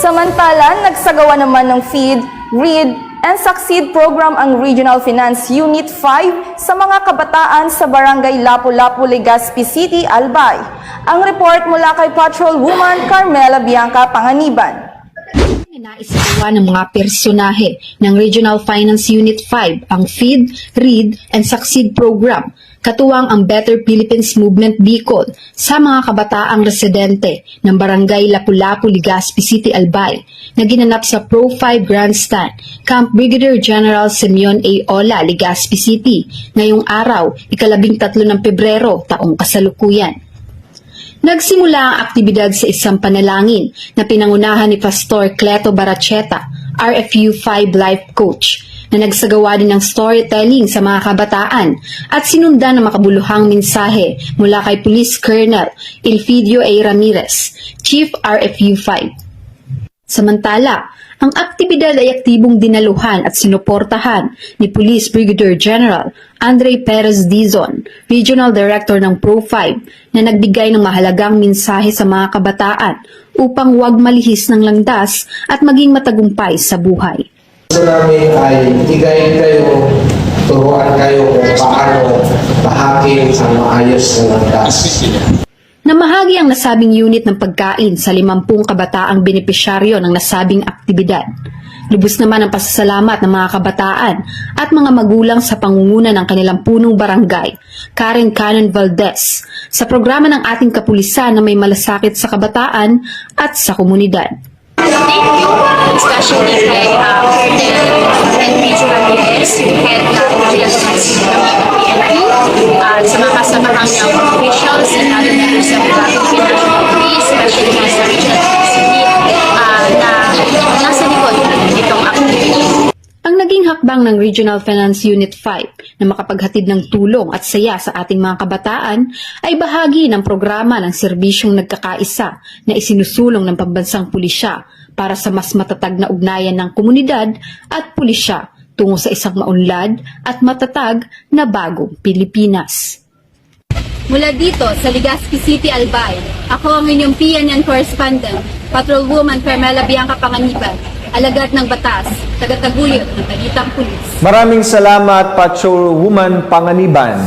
Samantala, nagsagawa naman ng Feed, Read, and Succeed program ang Regional Finance Unit 5 sa mga kabataan sa Barangay Lapu-Lapu, Legazpi City, Albay. Ang report mula kay Patrolwoman Carmela Bianca Panganiban. Naisagawa ng mga personahe ng Regional Finance Unit 5 ang Feed, Read, and Succeed program, katuwang ang Better Philippines Movement Bicol sa mga kabataang residente ng Barangay Lapu-Lapu, Legazpi City, Albay na ginanap sa Pro 5 Grandstand, Camp Brigadier General Simeon A. Ola, Legazpi City, ngayong araw, 13 ng Pebrero, taong kasalukuyan. Nagsimula ang aktibidad sa isang panalangin na pinangunahan ni Pastor Cleto Baracheta, RFU 5 Life Coach, na nagsagawa din ng storytelling sa mga kabataan at sinundan ng makabuluhang mensahe mula kay Police Colonel Ilfidio A. Ramirez, Chief RFU 5. Samantala, ang aktibidad ay aktibong dinaluhan at sinuportahan ni Police Brigadier General Andre Perez Dizon, Regional Director ng Pro 5, na nagbigay ng mahalagang mensahe sa mga kabataan upang huwag malihis ng landas at maging matagumpay sa buhay. Gusto namin ay i-guide kayo, turuan kayo kung paano bahakin ang maayos na landas. Namahagi ang nasabing unit ng pagkain sa 50 kabataang benepisyaryo ng nasabing aktibidad. Lubos naman ang pasasalamat ng mga kabataan at mga magulang sa pangunguna ng kanilang punong barangay, Karen Canon Valdez, sa programa ng ating kapulisan na may malasakit sa kabataan at sa komunidad. Thank you, especially kay Enrique Ramirez, head ng PNP, at sa mga kasamahang niyang officials and other members of the Financial Committee, especially nga sa Regional City, na nasa likod itong activity. Ang naging hakbang ng Regional Finance Unit 5 na makapaghatid ng tulong at saya sa ating mga kabataan ay bahagi ng programa ng serbisyong nagkakaisa na isinusulong ng pambansang pulisya para sa mas matatag na ugnayan ng komunidad at pulisya tungo sa isang maunlad at matatag na bagong Pilipinas. Mula dito sa Legazpi City, Albay, ako ang inyong PNN correspondent, Patrolwoman Carmela Bianca Panganiban, alagad ng batas, tagataguyod ng Talitang Pulis. Maraming salamat, Patrolwoman Panganiban.